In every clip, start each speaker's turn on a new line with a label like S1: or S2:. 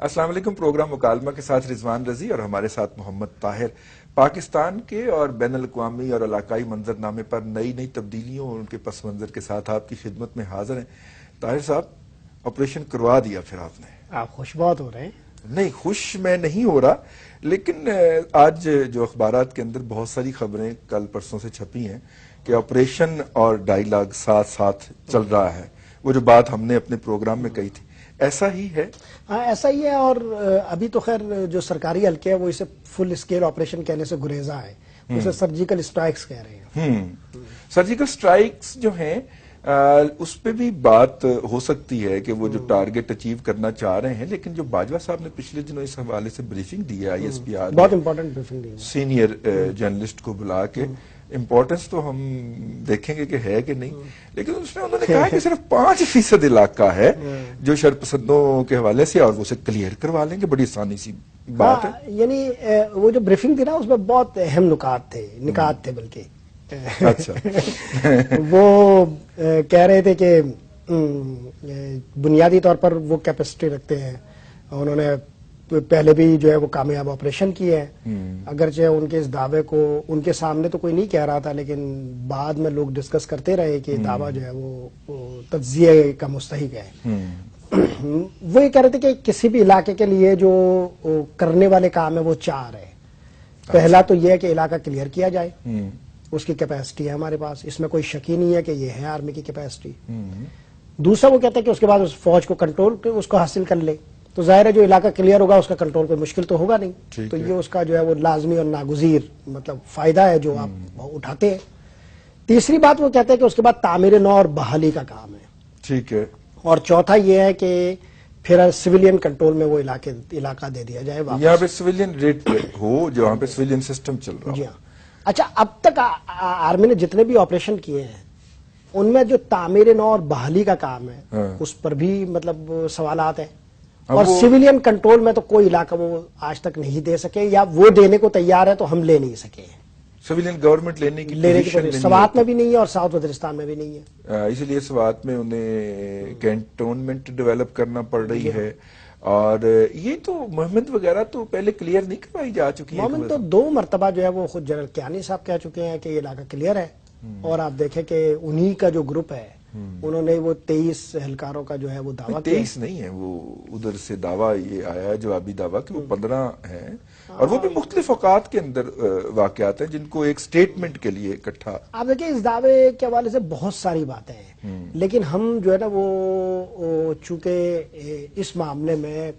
S1: السلام علیکم. پروگرام مکالمہ کے ساتھ رضوان رضی اور ہمارے ساتھ محمد طاہر پاکستان کے اور بین الاقوامی اور علاقائی منظرنامے پر نئی تبدیلیوں اور ان کے پس منظر کے ساتھ آپ کی خدمت میں حاضر ہیں. طاہر صاحب، آپریشن کروا دیا پھر آپ نے.
S2: آپ خوش بہت ہو رہے ہیں.
S1: نہیں، خوش میں نہیں ہو رہا، لیکن آج جو اخبارات کے اندر بہت ساری خبریں کل پرسوں سے چھپی ہیں کہ آپریشن اور ڈائیلاگ ساتھ ساتھ چل رہا ہے. وہ جو بات ہم نے اپنے پروگرام میں کہی تھی، ایسا ہی ہے؟
S2: ہاں ایسا ہی ہے. اور ابھی تو خیر جو سرکاری حلقے ہیں وہ اسے فل اسکیل آپریشن کہنے سے گریزاں ہے، اسے سرجیکل اسٹرائکس کہہ رہے ہیں.
S1: سرجیکل اسٹرائکس جو ہیں اس پہ بھی بات ہو سکتی ہے کہ وہ جو ٹارگٹ اچیو کرنا چاہ رہے ہیں، لیکن جو باجوہ صاحب نے پچھلے دنوں اس حوالے سے بریفنگ دی ہے آئی ایس پی آر
S2: بہت امپورٹنٹ بریفنگ دی ہے
S1: سینئر جرنلسٹ کو بلا کے، امپورٹنس تو ہم دیکھیں گے کہ ہے کہ نہیں، لیکن اس میں انہوں نے کہا کہ صرف 5% علاقہ ہے جو شرپسندوں کے حوالے سے، اور وہ اسے کلیئر کروا لیں گے. بڑی آسانی سی بات ہے.
S2: یعنی وہ جو بریفنگ تھی نا اس میں بہت اہم نکات تھے بلکہ
S1: اچھا
S2: وہ کہہ رہے تھے کہ بنیادی طور پر وہ کیپیسٹی رکھتے ہیں. انہوں نے پہلے بھی جو ہے وہ کامیاب آپریشن کیے ہیں، اگرچہ ان کے اس دعوے کو ان کے سامنے تو کوئی نہیں کہہ رہا تھا، لیکن بعد میں لوگ ڈسکس کرتے رہے کہ دعویٰ جو ہے وہ تجزیے کا مستحق ہے. وہ یہ کہہ رہے تھے کہ کسی بھی علاقے کے لیے جو کرنے والے کام ہے وہ 4 ہے. پہلا تو یہ ہے کہ علاقہ کلیئر کیا جائے، اس کی کیپیسٹی ہے ہمارے پاس، اس میں کوئی شک ہی نہیں ہے کہ یہ ہے آرمی کی کیپیسٹی. دوسرا وہ کہتا ہے کہ اس کے بعد اس فوج کو کنٹرول اس کو حاصل کر لے. تو ظاہر ہے جو علاقہ کلیئر ہوگا اس کا کنٹرول کوئی مشکل تو ہوگا نہیں، تو یہ اس کا جو ہے وہ لازمی اور ناگزیر مطلب فائدہ ہے جو آپ اٹھاتے ہیں. تیسری بات وہ کہتے ہیں کہ اس کے بعد تعمیر نو اور بحالی کا کام ہے.
S1: ٹھیک ہے.
S2: اور چوتھا یہ ہے کہ پھر سویلین کنٹرول میں وہ علاقہ دے دیا جائے واپس.
S1: یہاں پہ سویلین ریٹ ہو جہاں پہ سویلین سسٹم چل رہا.
S2: جی ہاں. اچھا، اب تک آرمی نے جتنے بھی آپریشن کیے ہیں ان میں جو تعمیر نو اور بحالی کا کام ہے اس پر بھی مطلب سوالات ہیں. اور سویلین کنٹرول میں تو کوئی علاقہ وہ آج تک نہیں دے سکے، یا وہ دینے کو تیار ہے تو ہم لے نہیں سکے.
S1: سویلین گورنمنٹ لینے کی
S2: سوات میں بھی نہیں ہے اور ساؤتھ وزیرستان میں بھی نہیں ہے.
S1: اسی لیے سوات میں انہیں کینٹونمنٹ ڈیولپ کرنا پڑ رہی ہے. اور یہ تو محمد وغیرہ تو پہلے کلیئر نہیں کروائی جا چکی ہے.
S2: محمد تو 2 مرتبہ جو ہے وہ خود جنرل کیانی صاحب کہہ چکے ہیں کہ یہ علاقہ کلیئر ہے. اور آپ دیکھیں کہ انہی کا جو گروپ ہے انہوں نے وہ 23 اہلکاروں کا جو ہے وہ دعویٰ کیا.
S1: 23 نہیں ہے، وہ ادھر سے دعویٰ یہ آیا ہے، جوابی دعویٰ کہ وہ 15 ہیں، اور وہ بھی مختلف اوقات کے اندر واقعات ہیں جن کو ایک سٹیٹمنٹ کے لیے اکٹھا.
S2: آپ دیکھیں اس دعوے کے حوالے سے بہت ساری باتیں ہیں، لیکن ہم جو ہے نا وہ چونکہ اس معاملے میں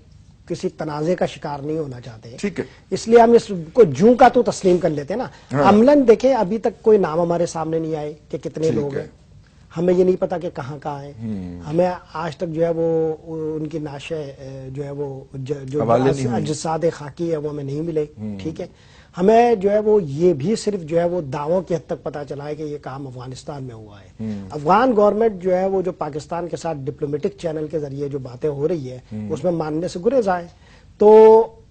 S2: کسی تنازع کا شکار نہیں ہونا چاہتے،
S1: ٹھیک ہے، اس
S2: لیے ہم اس کو جوں کا تو تسلیم کر لیتے ہیں نا. عملاً دیکھیں ابھی تک کوئی نام ہمارے سامنے نہیں آئے کہ کتنے لوگ ہیں. ہمیں یہ نہیں پتا کہ کہاں ہیں. ہمیں آج تک جو ہے وہ ان کی ناشے جو ہے وہ جو اجساد خاکی ہے وہ ہمیں نہیں ملے. ٹھیک ہے، ہمیں جو ہے وہ یہ بھی صرف جو ہے وہ دعووں کی حد تک پتا چلا ہے کہ یہ کام افغانستان میں ہوا ہے. افغان گورنمنٹ جو ہے وہ جو پاکستان کے ساتھ ڈپلومیٹک چینل کے ذریعے جو باتیں ہو رہی ہے اس میں ماننے سے گریز آئے. تو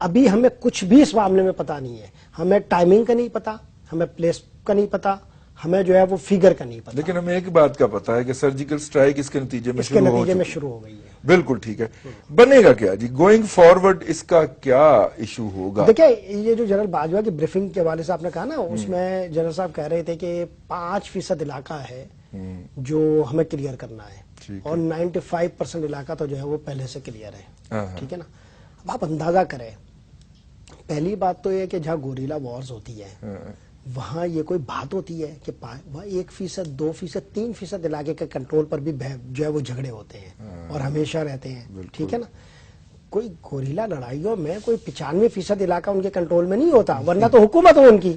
S2: ابھی ہمیں کچھ بھی اس معاملے میں پتا نہیں ہے. ہمیں ٹائمنگ کا نہیں پتا، ہمیں پلیس کا نہیں پتا، ہمیں جو ہے وہ فگر کا نہیں پتا.
S1: لیکن ہمیں ایک بات کا پتا ہے کہ سرجیکل سٹرائک اس کے نتیجے میں
S2: شروع ہو گئی ہے.
S1: بالکل ٹھیک ہے. بنے گا کیا جی گوئنگ فارورڈ، اس کا کیا ایشو ہوگا؟
S2: دیکھیں یہ جو جنرل باجوہ کی بریفنگ کے حوالے سے آپ نے کہا نا، اس میں جنرل صاحب کہہ رہے تھے کہ 5% علاقہ ہے جو ہمیں کلیئر کرنا ہے، اور 95% علاقہ تو جو ہے وہ پہلے سے کلیئر ہے. ٹھیک ہے نا. اب آپ اندازہ کریں، پہلی بات تو یہ کہ جہاں گوریلا وارز ہوتی ہے وہاں یہ کوئی بات ہوتی ہے کہ وہاں 1%، 2%، 3% علاقے کے کنٹرول پر بھی جو ہے وہ جھگڑے ہوتے ہیں اور ہمیشہ رہتے ہیں. ٹھیک ہے نا. کوئی گوریلا لڑائیوں میں کوئی 95% علاقہ ان کے کنٹرول میں نہیں ہوتا، ورنہ تو حکومت ہو ان کی.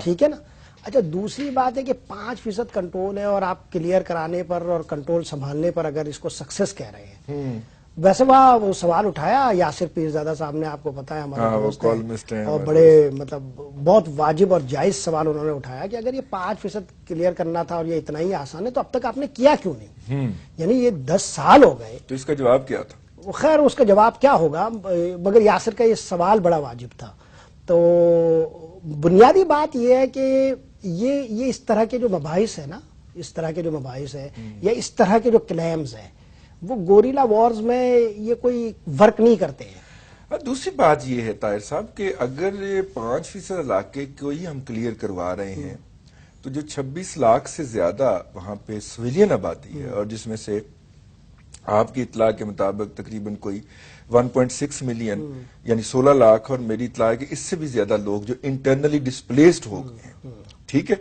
S2: ٹھیک ہے نا. اچھا، دوسری بات ہے کہ 5% کنٹرول ہے، اور آپ کلیئر کرانے پر اور کنٹرول سنبھالنے پر اگر اس کو سکسیس کہہ رہے ہیں. ویسے وہاں وہ سوال اٹھایا یاسر پیرزادہ صاحب نے، آپ کو پتا ہے ہمارے دوست ہیں، اور بڑے مطلب بہت واجب اور جائز سوال انہوں نے اٹھایا کہ اگر یہ 5% کلیئر کرنا تھا اور یہ اتنا ہی آسان ہے تو اب تک آپ نے کیا کیوں نہیں؟ یعنی یہ 10 سال ہو گئے.
S1: تو اس کا جواب کیا تھا؟
S2: خیر اس کا جواب کیا ہوگا، مگر یاسر کا یہ سوال بڑا واجب تھا. تو بنیادی بات یہ ہے کہ یہ اس طرح کے جو مباحث ہے نا، اس طرح کے جو مباحث ہے یا اس طرح کے جو کلیمز ہیں وہ گوریلا وارز میں یہ کوئی ورک نہیں کرتے ہیں.
S1: دوسری بات یہ ہے طاہر صاحب کہ اگر 5% علاقے کو ہی ہم کلیئر کروا رہے ہیں تو جو 26 لاکھ سے زیادہ وہاں پہ سویلین آبادی ہے، اور جس میں سے آپ کی اطلاع کے مطابق تقریباً کوئی 1.6 ملین یعنی 16 لاکھ، اور میری اطلاع ہے کہ اس سے بھی زیادہ لوگ جو انٹرنلی ڈسپلیسڈ ہو گئے ہیں، ٹھیک ہے،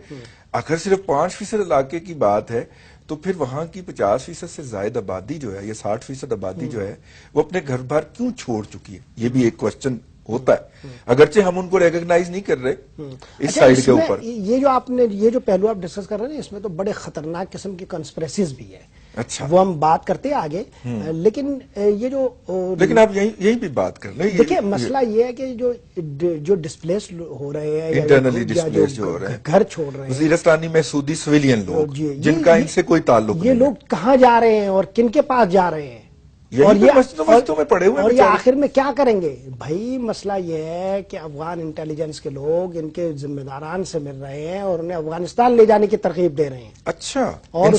S1: اگر صرف 5% علاقے کی بات ہے تو پھر وہاں کی 50% سے زائد آبادی جو ہے یا 60% آبادی جو ہے وہ اپنے گھر بار کیوں چھوڑ چکی ہے؟ یہ بھی ایک کوشچن ہوتا ہے، اگرچہ ہم ان کو ریکگنائز نہیں کر رہے اس سائیڈ کے اوپر۔
S2: یہ جو آپ نے یہ جو پہلو آپ ڈسکس کر رہے ہیں اس میں تو بڑے خطرناک قسم کی کنسپریسیز بھی ہے،
S1: اچھا
S2: وہ ہم بات کرتے ہیں آگے، لیکن یہ جو
S1: لیکن آپ یہیں بھی بات کر لیں۔
S2: دیکھیں مسئلہ یہ ہے کہ جو ڈسپلیس ہو رہے ہیں،
S1: انٹرنلی ڈسپلیس جو ہو رہے ہیں،
S2: گھر چھوڑ رہے ہیں،
S1: وزیرستانی محسودی سویلین لوگ جن کا ان سے کوئی تعلق نہیں،
S2: یہ لوگ کہاں جا رہے ہیں اور کن کے پاس جا رہے ہیں،
S1: اور یہ
S2: آخر میں کیا کریں گے؟ بھائی مسئلہ یہ ہے کہ افغان انٹیلیجنس کے لوگ ان کے ذمہ داران سے مل رہے ہیں اور انہیں افغانستان لے جانے کی ترغیب دے رہے ہیں۔
S1: اچھا،
S2: اور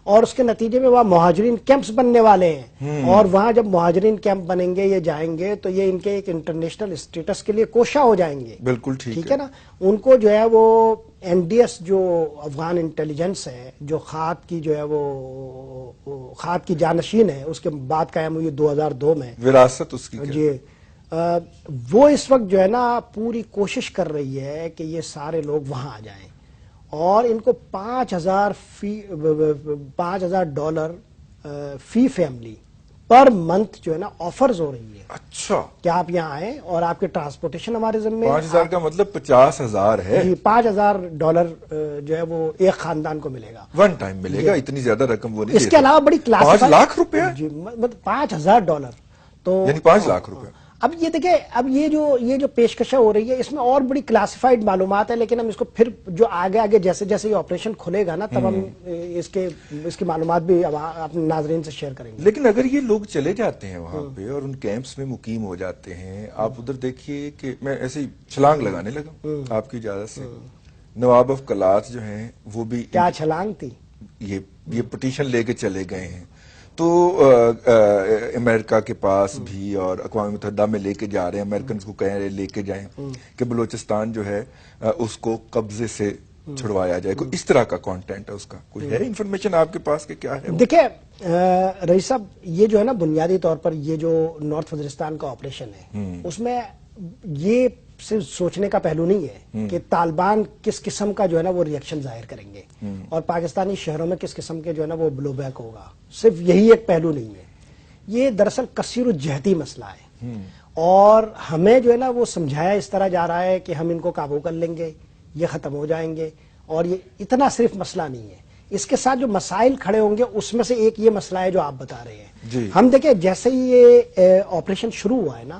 S2: اور اس کے نتیجے میں وہاں مہاجرین کیمپس بننے والے ہیں، اور وہاں جب مہاجرین کیمپ بنیں گے، یہ جائیں گے تو یہ ان کے ایک انٹرنیشنل اسٹیٹس کے لیے کوشاں ہو جائیں گے۔
S1: بالکل ٹھیک
S2: ہے نا، ان کو جو ہے وہ این ڈی ایس جو افغان انٹیلیجنس ہے جو خاک کی جو ہے وہ خاک کی جانشین ہے، اس کے بعد قائم ہوئی 2002 میں،
S1: وراثت اس کی
S2: جی وہ اس وقت جو ہے نا پوری کوشش کر رہی ہے کہ یہ سارے لوگ وہاں آ جائیں، اور ان کو $5,000 فی فیملی پر منتھ جو ہے نا آفرز ہو رہی ہے۔
S1: اچھا،
S2: کہ آپ یہاں آئیں اور آپ کے ٹرانسپورٹیشن ہمارے ذمہ۔
S1: 5,000 کا مطلب 50,000 ہے؟
S2: جی، $5,000 جو ہے وہ ایک خاندان کو ملے گا،
S1: ون ٹائم ملے گا، اتنی زیادہ رقم وہ نہیں۔
S2: اس کے علاوہ بڑی کلاس
S1: 5 لاکھ روپے،
S2: جی مطلب $5,000 تو
S1: یعنی 5 لاکھ روپے۔
S2: اب یہ دیکھیں، اب یہ جو پیشکشیں ہو رہی ہے اس میں اور بڑی کلاسیفائڈ معلومات ہے، لیکن ہم اس کو پھر جو آگے جیسے جیسے یہ آپریشن کھلے گا نا تب ہم اس کی معلومات بھی اپنے ناظرین سے شیئر کریں گے۔
S1: لیکن اگر یہ لوگ چلے جاتے ہیں وہاں پہ اور ان کیمپس میں مقیم ہو جاتے ہیں، آپ ادھر دیکھیے کہ میں ایسے ہی چھلانگ لگانے لگا آپ کی اجازت سے، نواب آف کلات جو ہیں وہ بھی
S2: کیا چھلانگ تھی،
S1: یہ پٹیشن لے کے چلے گئے ہیں، تو امریکہ کے پاس بھی اور اقوام متحدہ میں لے کے جا رہے ہیں، امریکنز کو کہہ رہے لے کے جائیں کہ بلوچستان جو ہے اس کو قبضے سے چھڑوایا جائے۔ کوئی اس طرح کا کانٹینٹ ہے اس کا، کوئی ہے انفارمیشن آپ کے پاس کہ کیا ہے؟
S2: دیکھیں رئیس صاحب، یہ جو ہے نا بنیادی طور پر یہ جو نارتھ وزیرستان کا آپریشن ہے اس میں یہ صرف سوچنے کا پہلو نہیں ہے کہ طالبان کس قسم کا جو ہے نا وہ ریئیکشن ظاہر کریں گے اور پاکستانی شہروں میں کس قسم کے جو ہے نا وہ بلو بیک ہوگا، صرف یہی ایک پہلو نہیں ہے، یہ دراصل کثیر الجہتی مسئلہ ہے، اور ہمیں جو ہے نا وہ سمجھایا اس طرح جا رہا ہے کہ ہم ان کو قابو کر لیں گے، یہ ختم ہو جائیں گے، اور یہ اتنا صرف مسئلہ نہیں ہے، اس کے ساتھ جو مسائل کھڑے ہوں گے اس میں سے ایک یہ مسئلہ ہے جو آپ بتا رہے ہیں۔ ہم دیکھیں جیسے ہی یہ آپریشن شروع ہوا ہے نا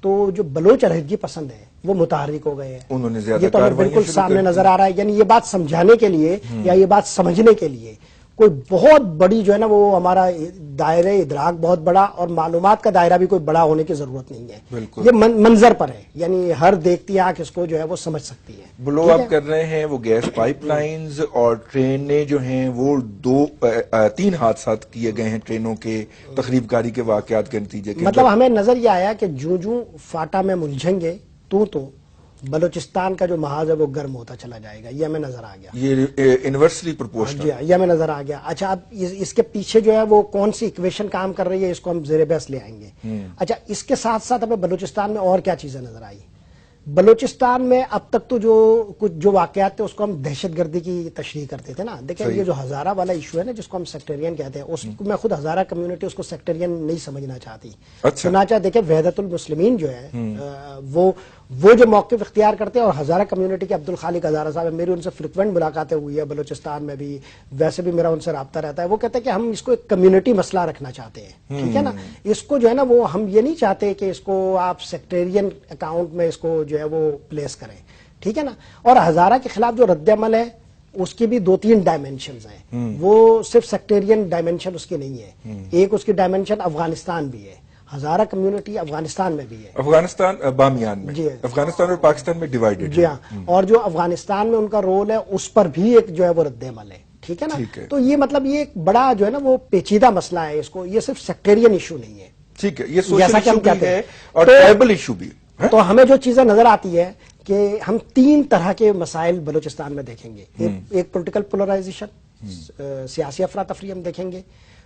S2: تو جو بلوچ علیحدگی پسند ہے وہ متحرک ہو گئے ہیں،
S1: انہوں نے زیادہ
S2: یہ تو ہمیں بالکل سامنے نظر آ رہا ہے، یعنی یہ بات سمجھانے کے لیے یا یہ بات سمجھنے کے لیے کوئی بہت بڑی جو ہے نا وہ ہمارا دائرہ ادراک بہت بڑا اور معلومات کا دائرہ بھی کوئی بڑا ہونے کی ضرورت نہیں ہے، یہ منظر پر ہے، یعنی ہر دیکھتی آنکھ اس کو جو ہے وہ سمجھ سکتی ہے۔
S1: بلو اپ کر رہے ہیں وہ گیس پائپ لائنز اور ٹرینیں جو ہیں وہ 3 حادثات کیے گئے ہیں ٹرینوں کے تخریب کاری کے واقعات کے نتیجے کے،
S2: مطلب ہمیں نظر یہ آیا کہ جو فاٹا میں ملجھیں گے تو بلوچستان کا جو محاذ ہے وہ گرم ہوتا چلا جائے گا، یہ ہمیں نظر آ گیا،
S1: یہ انورسلی پروپورشنل،
S2: جی یہ ہمیں نظر آ گیا۔ اچھا اب اس کے پیچھے جو ہے وہ کون سی ایکویشن کام کر رہی ہے اس کو ہم زیر بحث لے آئیں گے۔ اچھا اس کے ساتھ ساتھ ہمیں بلوچستان میں اور کیا چیزیں نظر آئی؟ بلوچستان میں اب تک تو جو واقعات تھے اس کو ہم دہشت گردی کی تشریح کرتے تھے نا، دیکھیں یہ جو ہزارہ والا ایشو ہے نا جس کو ہم سیکٹرین کہتے ہیں، اس کو میں خود ہزارہ کمیونٹی اس کو سیکٹرین نہیں سمجھنا چاہتی، چنانچہ دیکھیں وحدت المسلمین جو ہے وہ جو موقف اختیار کرتے ہیں، اور ہزارہ کمیونٹی کے عبدالخالق ہزارہ صاحب، میری ان سے فریکوینٹ ملاقاتیں ہوئی ہے بلوچستان میں بھی، ویسے بھی میرا ان سے رابطہ رہتا ہے، وہ کہتے ہیں کہ ہم اس کو ایک کمیونٹی مسئلہ رکھنا چاہتے ہیں، ٹھیک ہے نا، اس کو جو ہے نا وہ ہم یہ نہیں چاہتے کہ اس کو آپ سیکٹرین اکاؤنٹ میں اس کو جو ہے وہ پلیس کریں، ٹھیک ہے نا، اور ہزارہ کے خلاف جو رد عمل ہے اس کی بھی 2-3 ڈائمنشنز ہیں، وہ صرف سیکٹرین ڈائمنشن اس کی نہیں ہے، ایک اس کی ڈائمنشن افغانستان بھی ہے، ہزارہ کمیونٹی افغانستان میں بھی ہے،
S1: افغانستان بامیان میں،
S2: جی
S1: افغانستان اور پاکستان میں ڈیوائیڈڈ،
S2: جی ہاں، اور جو افغانستان میں ان کا رول ہے اس پر بھی ایک جو ہے وہ رد عمل ہے، ٹھیک ہے نا، تو یہ مطلب یہ ایک بڑا جو ہے نا وہ پیچیدہ مسئلہ ہے، اس کو یہ صرف سیکٹرین ایشو نہیں ہے،
S1: ٹھیک ہے، یہ سوشل
S2: جیسا کہ ہم
S1: ایشو بھی
S2: کہتے
S1: ہے
S2: ہیں
S1: اور ٹرائبل ایشو بھی ہے.
S2: تو ہمیں جو چیزیں نظر آتی ہے کہ ہم 3 طرح کے مسائل بلوچستان میں دیکھیں گے. ایک پولیٹیکل پولرائزیشن، سیاسی افراتفری ہم دیکھیں گے.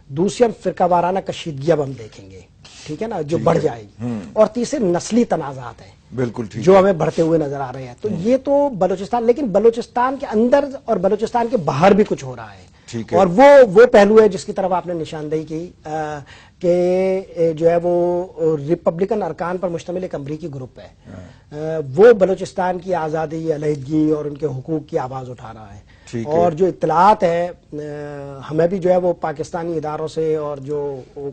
S2: دوسری ہم فرقہ وارانہ کشیدگی اب ہم دیکھیں گے، ٹھیک ہے نا، جو بڑھ جائے گی. اور تیسرے نسلی تنازعات ہیں
S1: بالکل ٹھیک
S2: جو ہمیں بڑھتے ہوئے نظر آ رہے ہیں. تو یہ تو بلوچستان، لیکن بلوچستان کے اندر اور بلوچستان کے باہر بھی کچھ ہو رہا ہے. اور وہ پہلو ہے جس کی طرف آپ نے نشاندہی کی کہ جو ہے وہ ریپبلکن ارکان پر مشتمل ایک امریکی گروپ ہے، وہ بلوچستان کی آزادی، علیحدگی اور ان کے حقوق کی آواز اٹھا رہا ہے. اور جو اطلاعات ہے ہمیں بھی جو ہے وہ پاکستانی اداروں سے، اور جو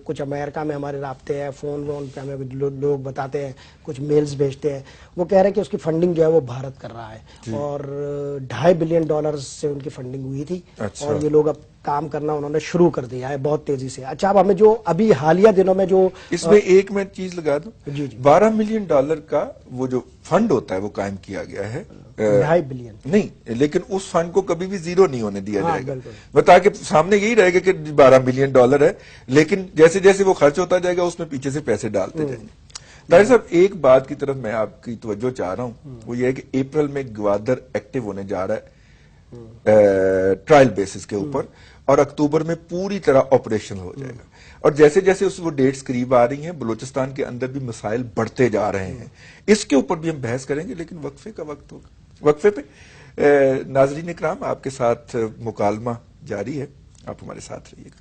S2: کچھ امریکہ میں ہمارے رابطے ہیں، فون وون پہ ہمیں لوگ بتاتے ہیں، کچھ میلز بھیجتے ہیں، وہ کہہ رہے ہیں کہ اس کی فنڈنگ جو ہے وہ بھارت کر رہا ہے. اور $2.5 بلین سے ان کی فنڈنگ ہوئی تھی. اور یہ لوگ اب کام کرنا انہوں نے شروع کر دیا ہے بہت تیزی سے. اچھا، اب ہمیں جو ابھی حالیہ دنوں میں جو
S1: اس میں ایک میں چیز لگا دوں، $12 ملین کا وہ جو فنڈ ہوتا ہے وہ قائم کیا گیا ہے.
S2: 2.5 بلین
S1: نہیں، لیکن اس فنڈ کو کبھی بھی زیرو نہیں ہونے دیا جائے گا، تاکہ سامنے یہی رہے گا کہ $12 ملین ہے، لیکن جیسے جیسے وہ خرچ ہوتا جائے گا اس میں پیچھے سے پیسے ڈالتے جائیں گے. طاہر صاحب، ایک بات کی طرف میں آپ کی توجہ چاہ رہا ہوں، وہ یہ ہے کہ اپریل میں گوادر ایکٹیو ہونے جا رہا ہے ٹرائل بیسس کے اوپر، اور اکتوبر میں پوری طرح آپریشن ہو جائے گا. اور جیسے جیسے اس وہ ڈیٹس قریب آ رہی ہیں، بلوچستان کے اندر بھی مسائل بڑھتے جا رہے ہیں. اس کے اوپر بھی ہم بحث کریں گے، لیکن وقفے کا وقت ہوگا. وقفے پہ ناظرین اکرام، آپ کے ساتھ مکالمہ جاری ہے، آپ ہمارے ساتھ رہیے گا.